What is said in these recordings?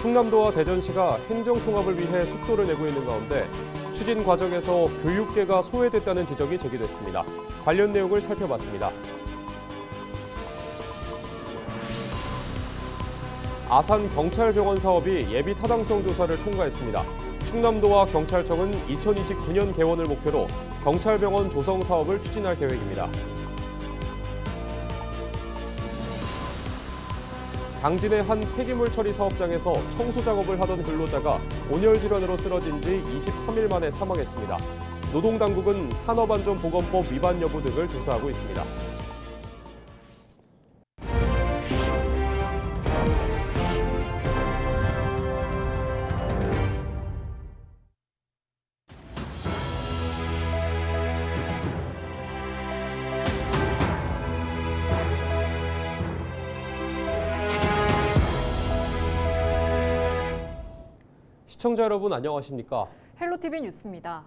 충남도와 대전시가 행정통합을 위해 속도를 내고 있는 가운데 추진 과정에서 교육계가 소외됐다는 지적이 제기됐습니다. 관련 내용을 살펴봤습니다. 아산 경찰병원 사업이 예비 타당성 조사를 통과했습니다. 충남도와 경찰청은 2029년 개원을 목표로 경찰병원 조성 사업을 추진할 계획입니다. 당진의 한 폐기물 처리 사업장에서 청소 작업을 하던 근로자가 온열 질환으로 쓰러진 지 23일 만에 사망했습니다. 노동당국은 산업안전보건법 위반 여부 등을 조사하고 있습니다. 시청자 여러분 안녕하십니까? 헬로티비 뉴스입니다.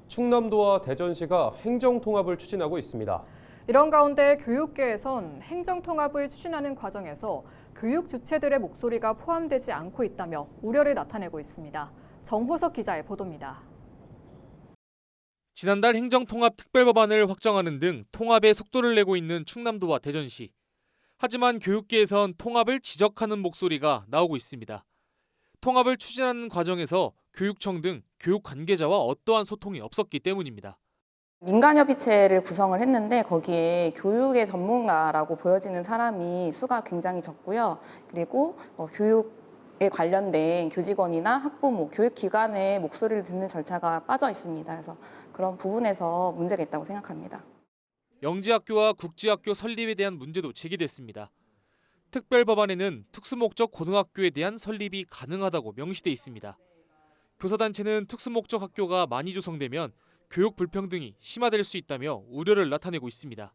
충남도와 대전시가 행정통합을 추진하고 있습니다. 이런 가운데 교육계에선 행정통합을 추진하는 과정에서 교육 주체들의 목소리가 포함되지 않고 있다며 우려를 나타내고 있습니다. 정호석 기자의 보도입니다. 지난달 행정통합 특별법안을 확정하는 등 통합에 속도를 내고 있는 충남도와 대전시. 하지만 교육계에선 통합을 지적하는 목소리가 나오고 있습니다. 통합을 추진하는 과정에서 교육청 등 교육 관계자와 어떠한 소통이 없었기 때문입니다. 민간협의체를 구성을 했는데 거기에 교육의 전문가라고 보여지는 사람이 수가 굉장히 적고요. 그리고 교육에 관련된 교직원이나 학부모, 교육기관의 목소리를 듣는 절차가 빠져 있습니다. 그래서 그런 부분에서 문제가 있다고 생각합니다. 영지학교와 국지학교 설립에 대한 문제도 제기됐습니다. 특별법안에는 특수목적 고등학교에 대한 설립이 가능하다고 명시돼 있습니다. 교사단체는 특수목적 학교가 많이 조성되면 교육 불평등이 심화될 수 있다며 우려를 나타내고 있습니다.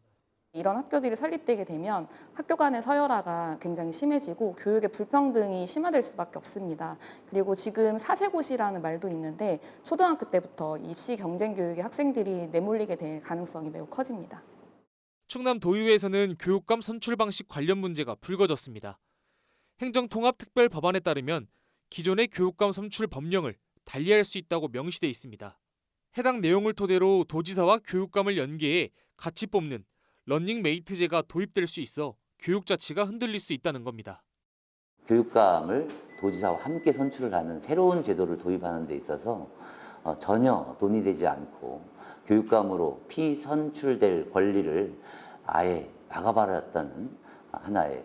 이런 학교들이 설립되게 되면 학교 간의 서열화가 굉장히 심해지고 교육의 불평등이 심화될 수밖에 없습니다. 그리고 지금 사세고시라는 말도 있는데 초등학교 때부터 입시 경쟁 교육에 학생들이 내몰리게 될 가능성이 매우 커집니다. 충남 도의회에서는 교육감 선출 방식 관련 문제가 불거졌습니다. 행정통합 특별법안에 따르면 기존의 교육감 선출 법령을 달리할 수 있다고 명시돼 있습니다. 해당 내용을 토대로 도지사와 교육감을 연계해 같이 뽑는 런닝메이트제가 도입될 수 있어 교육 자치가 흔들릴 수 있다는 겁니다. 교육감을 도지사와 함께 선출을 하는 새로운 제도를 도입하는 데 있어서 전혀 논의되지 않고 교육감으로 피선출될 권리를 아예 막아버렸다는 하나의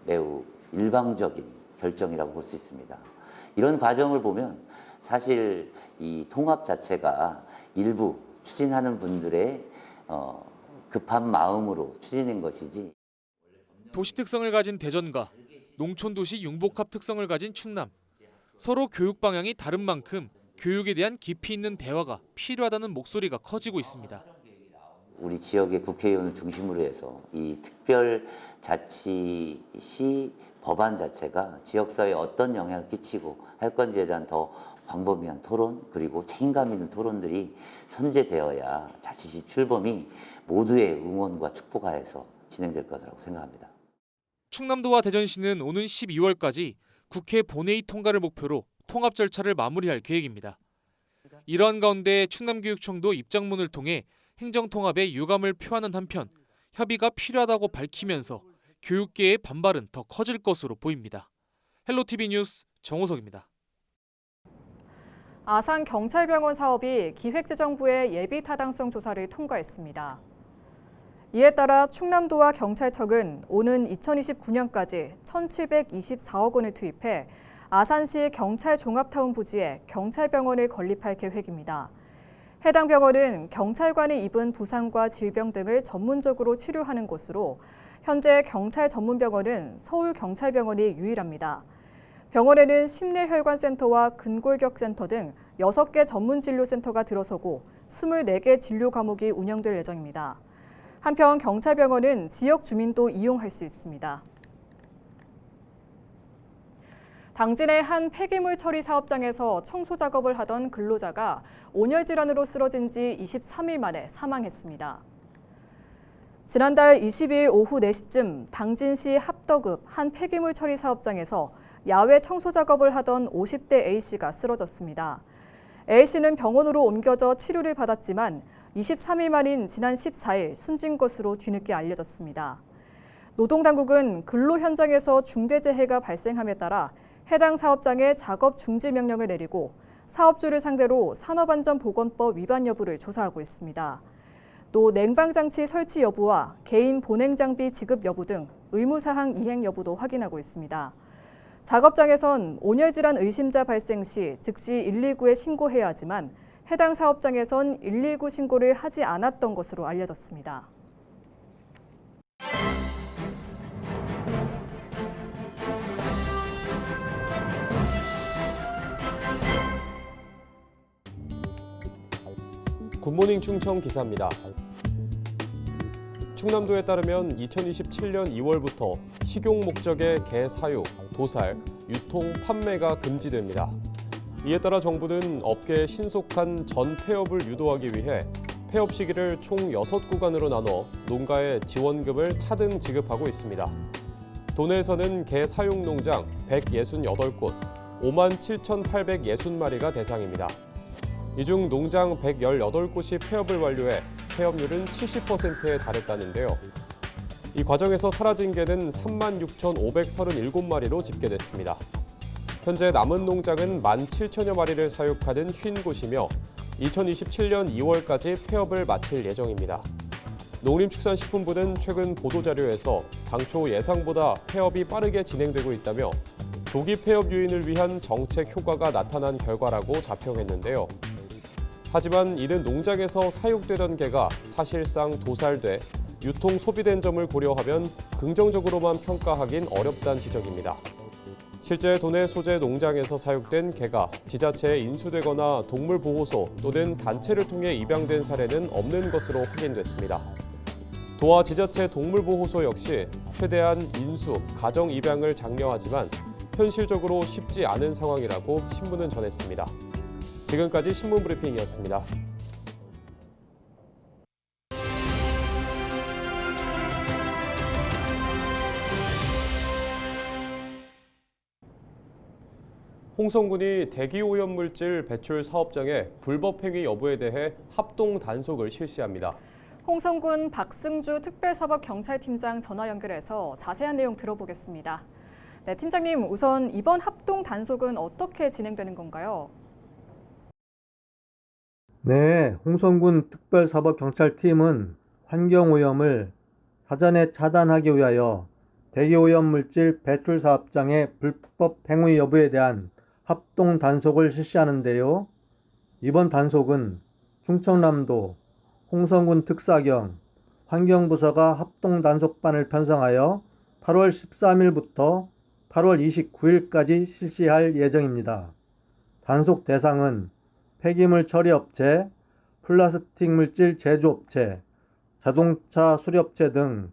매우 일방적인 결정이라고 볼 수 있습니다. 이런 과정을 보면 사실 이 통합 자체가 일부 추진하는 분들의 급한 마음으로 추진한 것이지. 도시 특성을 가진 대전과 농촌도시 융복합 특성을 가진 충남. 서로 교육 방향이 다른 만큼 교육에 대한 깊이 있는 대화가 필요하다는 목소리가 커지고 있습니다. 우리 지역의 국회의원을 중심으로 해서 이 특별자치시 법안 자체가 지역사회에 어떤 영향을 끼치고 할 건지에 대한 더 광범위한 토론 그리고 책임감 있는 토론들이 선제되어야 자치시 출범이 모두의 응원과 축복하에서 진행될 것이라고 생각합니다. 충남도와 대전시는 오는 12월까지 국회 본회의 통과를 목표로 통합 절차를 마무리할 계획입니다. 이러한 가운데 충남교육청도 입장문을 통해 행정통합에 유감을 표하는 한편 협의가 필요하다고 밝히면서 교육계의 반발은 더 커질 것으로 보입니다. 헬로티비 뉴스 정호석입니다. 아산 경찰병원 사업이 기획재정부의 예비 타당성 조사를 통과했습니다. 이에 따라 충남도와 경찰청은 오는 2029년까지 1,724억 원을 투입해 아산시 경찰종합타운 부지에 경찰병원을 건립할 계획입니다. 해당 병원은 경찰관이 입은 부상과 질병 등을 전문적으로 치료하는 곳으로 현재 경찰 전문병원은 서울경찰병원이 유일합니다. 병원에는 심뇌혈관센터와 근골격센터 등 6개 전문진료센터가 들어서고 24개 진료 과목이 운영될 예정입니다. 한편 경찰병원은 지역 주민도 이용할 수 있습니다. 당진의 한 폐기물 처리 사업장에서 청소 작업을 하던 근로자가 온열 질환으로 쓰러진 지 23일 만에 사망했습니다. 지난달 20일 오후 4시쯤 당진시 합덕읍 한 폐기물 처리 사업장에서 야외 청소 작업을 하던 50대 A씨가 쓰러졌습니다. A씨는 병원으로 옮겨져 치료를 받았지만 23일 만인 지난 14일 숨진 것으로 뒤늦게 알려졌습니다. 노동당국은 근로 현장에서 중대재해가 발생함에 따라 해당 사업장에 작업 중지 명령을 내리고 사업주를 상대로 산업안전보건법 위반 여부를 조사하고 있습니다. 또 냉방장치 설치 여부와 개인 보냉장비 지급 여부 등 의무사항 이행 여부도 확인하고 있습니다. 작업장에선 온열질환 의심자 발생 시 즉시 119에 신고해야 하지만 해당 사업장에선 119 신고를 하지 않았던 것으로 알려졌습니다. 굿모닝 충청 기사입니다. 충남도에 따르면 2027년 2월부터 식용 목적의 개 사육, 도살, 유통, 판매가 금지됩니다. 이에 따라 정부는 업계의 신속한 전 폐업을 유도하기 위해 폐업 시기를 총 6구간으로 나눠 농가에 지원금을 차등 지급하고 있습니다. 도내에서는 개 사육 농장 168곳, 57,860마리가 대상입니다. 이 중 농장 118곳이 폐업을 완료해 폐업률은 70%에 달했다는데요. 이 과정에서 사라진 개는 36,537마리로 집계됐습니다. 현재 남은 농장은 17,000여 마리를 사육하는 50곳이며 2027년 2월까지 폐업을 마칠 예정입니다. 농림축산식품부는 최근 보도자료에서 당초 예상보다 폐업이 빠르게 진행되고 있다며 조기 폐업 유인을 위한 정책 효과가 나타난 결과라고 자평했는데요. 하지만 이는 농장에서 사육되던 개가 사실상 도살돼 유통 소비된 점을 고려하면 긍정적으로만 평가하긴 어렵다는 지적입니다. 실제 도내 소재 농장에서 사육된 개가 지자체에 인수되거나 동물보호소 또는 단체를 통해 입양된 사례는 없는 것으로 확인됐습니다. 도와 지자체 동물보호소 역시 최대한 인수, 가정 입양을 장려하지만 현실적으로 쉽지 않은 상황이라고 신문은 전했습니다. 지금까지 신문 브리핑이었습니다. 홍성군이 대기오염물질 배출 사업장의 불법 행위 여부에 대해 합동 단속을 실시합니다. 홍성군 박승주 특별사법경찰팀장 전화 연결해서 자세한 내용 들어보겠습니다. 네, 팀장님, 우선 이번 합동 단속은 어떻게 진행되는 건가요? 네, 홍성군 특별사법경찰팀은 환경오염을 사전에 차단하기 위하여 대기오염물질 배출 사업장의 불법 행위 여부에 대한 합동 단속을 실시하는데요. 이번 단속은 충청남도 홍성군 특사경 환경부서가 합동 단속반을 편성하여 8월 13일부터 8월 29일까지 실시할 예정입니다. 단속 대상은 폐기물 처리업체, 플라스틱 물질 제조업체, 자동차 수리업체 등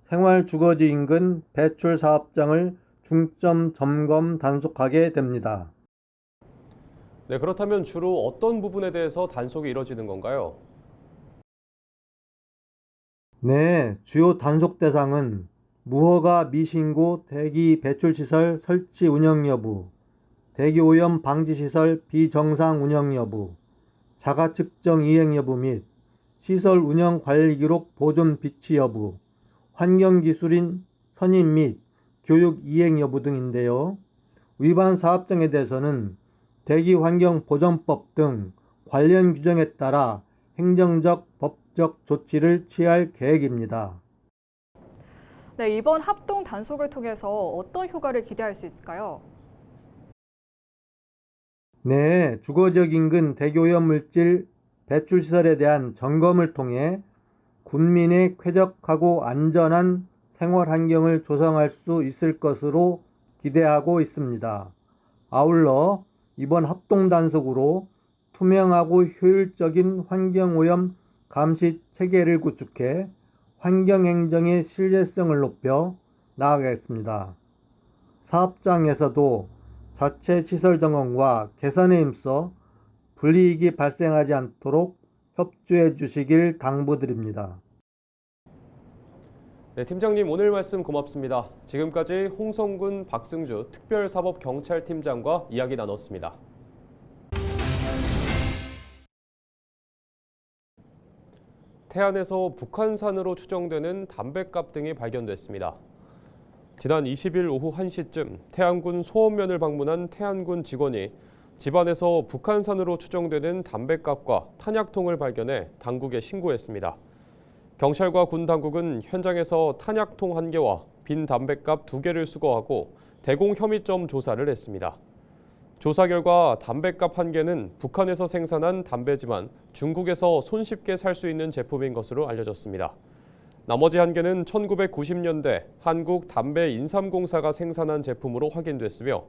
생활주거지 인근 배출 사업장을 중점 점검 단속하게 됩니다. 네, 그렇다면 주로 어떤 부분에 대해서 단속이 이뤄지는 건가요? 네, 주요 단속 대상은 무허가 미신고 대기 배출시설 설치 운영 여부, 대기오염 방지시설 비정상 운영 여부, 자가 측정 이행 여부 및 시설 운영 관리 기록 보존 비치 여부, 환경기술인 선임 및 교육 이행 여부 등인데요. 위반 사업장에 대해서는 대기환경보전법 등 관련 규정에 따라 행정적, 법적 조치를 취할 계획입니다. 네, 이번 합동 단속을 통해서 어떤 효과를 기대할 수 있을까요? 네, 주거지역 인근 대기오염물질 배출시설에 대한 점검을 통해 군민의 쾌적하고 안전한 생활환경을 조성할 수 있을 것으로 기대하고 있습니다. 아울러 이번 합동단속으로 투명하고 효율적인 환경오염 감시 체계를 구축해 환경행정의 신뢰성을 높여 나아가겠습니다. 사업장에서도 자체 시설 점검과 개선에 힘써 불이익이 발생하지 않도록 협조해 주시길 당부드립니다. 네, 팀장님 오늘 말씀 고맙습니다. 지금까지 홍성군 박승주 특별사법경찰팀장과 이야기 나눴습니다. 태안에서 북한산으로 추정되는 담뱃갑 등이 발견됐습니다. 지난 20일 오후 1시쯤 태안군 소원면을 방문한 태안군 직원이 집안에서 북한산으로 추정되는 담뱃갑과 탄약통을 발견해 당국에 신고했습니다. 경찰과 군 당국은 현장에서 탄약통 1개와 빈 담뱃갑 2개를 수거하고 대공 혐의점 조사를 했습니다. 조사 결과 담뱃갑 1개는 북한에서 생산한 담배지만 중국에서 손쉽게 살 수 있는 제품인 것으로 알려졌습니다. 나머지 1개는 1990년대 한국담배인삼공사가 생산한 제품으로 확인됐으며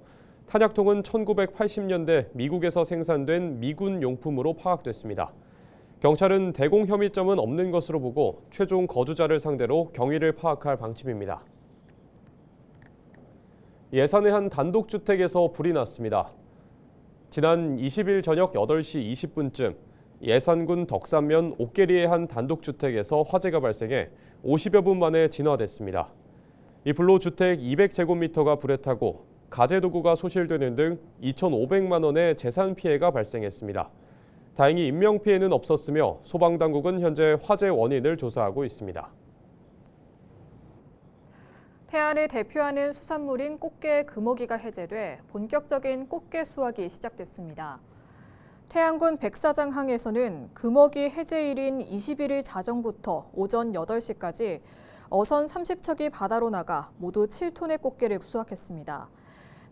탄약통은 1980년대 미국에서 생산된 미군 용품으로 파악됐습니다. 경찰은 대공 혐의점은 없는 것으로 보고 최종 거주자를 상대로 경위를 파악할 방침입니다. 예산의 한 단독주택에서 불이 났습니다. 지난 20일 저녁 8시 20분쯤 예산군 덕산면 옥계리의 한 단독주택에서 화재가 발생해 50여 분 만에 진화됐습니다. 이 불로 주택 200제곱미터가 불에 타고 가재도구가 소실되는 등 2,500만 원의 재산 피해가 발생했습니다. 다행히 인명피해는 없었으며 소방당국은 현재 화재 원인을 조사하고 있습니다. 태안을 대표하는 수산물인 꽃게의 금어기가 해제돼 본격적인 꽃게 수확이 시작됐습니다. 태안군 백사장항에서는 금어기 해제일인 21일 자정부터 오전 8시까지 어선 30척이 바다로 나가 모두 7톤의 꽃게를 수확했습니다.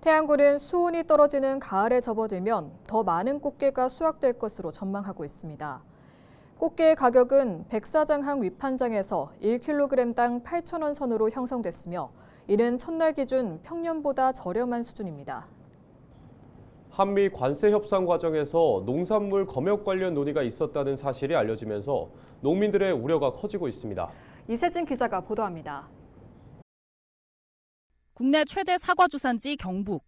태안군은 수온이 떨어지는 가을에 접어들면 더 많은 꽃게가 수확될 것으로 전망하고 있습니다. 꽃게의 가격은 백사장항 위판장에서 1kg당 8,000원 선으로 형성됐으며 이는 첫날 기준 평년보다 저렴한 수준입니다. 한미 관세 협상 과정에서 농산물 검역 관련 논의가 있었다는 사실이 알려지면서 농민들의 우려가 커지고 있습니다. 이세진 기자가 보도합니다. 국내 최대 사과 주산지 경북.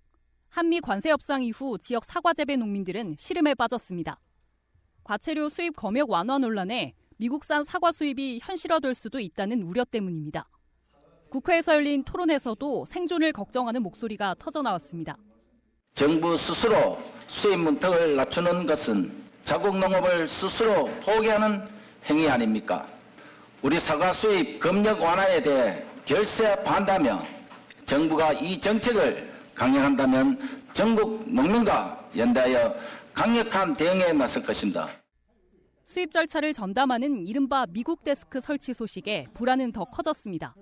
한미 관세 협상 이후 지역 사과 재배 농민들은 시름에 빠졌습니다. 과체류 수입 검역 완화 논란에 미국산 사과 수입이 현실화될 수도 있다는 우려 때문입니다. 국회에서 열린 토론에서도 생존을 걱정하는 목소리가 터져나왔습니다. 정부 스스로 수입 문턱을 낮추는 것은 자국 농업을 스스로 포기하는 행위 아닙니까? 우리 사과 수입 검역 완화에 대해 결세 반대하며 정부가 이 정책을 강행한다면 전국 농민과 연대하여 강력한 대응에 나설 것입니다. 수입 절차를 전담하는 이른바 미국 데스크 설치 소식에 불안은 더 커졌습니다.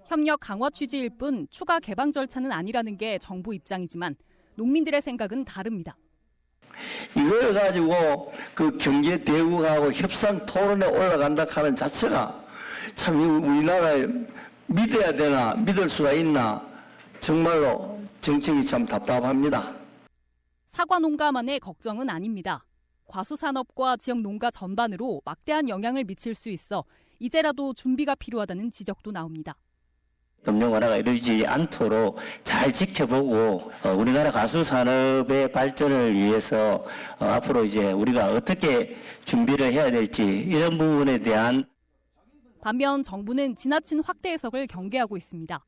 협력 강화 취지일 뿐 추가 개방 절차는 아니라는 게 정부 입장이지만 농민들의 생각은 다릅니다. 이걸 가지고 그 경제 대국하고 협상 토론에 올라간다 하는 자체가 참 우리나라에 믿어야 되나 믿을 수가 있나 정말로 정책이 참 답답합니다. 사과 농가만의 걱정은 아닙니다. 과수산업과 지역 농가 전반으로 막대한 영향을 미칠 수 있어 이제라도 준비가 필요하다는 지적도 나옵니다. 금융 완화가 이루어지지 않도록 잘 지켜보고 우리나라 가수산업의 발전을 위해서 앞으로 이제 우리가 어떻게 준비를 해야 될지 이런 부분에 대한 반면 정부는 지나친 확대 해석을 경계하고 있습니다.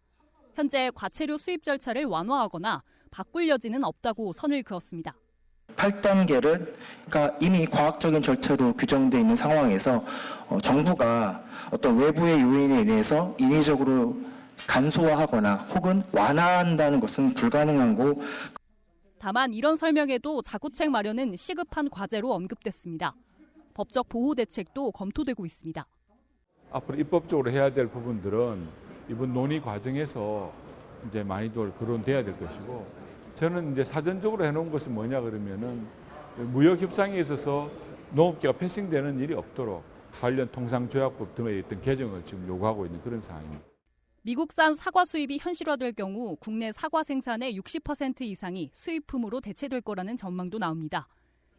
현재 과체류 수입 절차를 완화하거나 바꿀 여지는 없다고 선을 그었습니다. 8단계를 그러니까 이미 과학적인 절차로 규정되어 있는 상황에서 정부가 어떤 외부의 요인에 의해서 인위적으로 간소화하거나 혹은 완화한다는 것은 불가능한 거고. 다만 이런 설명에도 자구책 마련은 시급한 과제로 언급됐습니다. 법적 보호 대책도 검토되고 있습니다. 앞으로 입법적으로 해야 될 부분들은 이번 논의 과정에서 이제 많이들 거론돼야 될 것이고, 저는 이제 사전적으로 해놓은 것은 뭐냐 그러면은 무역 협상에 있어서 농업계가 패싱되는 일이 없도록 관련 통상조약법 등의 어떤 개정을 지금 요구하고 있는 그런 상황입니다. 미국산 사과 수입이 현실화될 경우 국내 사과 생산의 60% 이상이 수입품으로 대체될 거라는 전망도 나옵니다.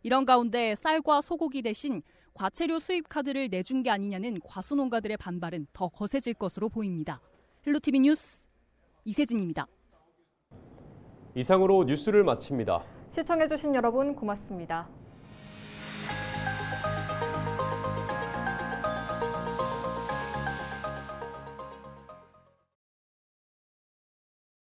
이런 가운데 쌀과 소고기 대신 과체류 수입 카드를 내준 게 아니냐는 과수농가들의 반발은 더 거세질 것으로 보입니다. 헬로티비 뉴스 이세진입니다. 이상으로 뉴스를 마칩니다. 시청해주신 여러분 고맙습니다.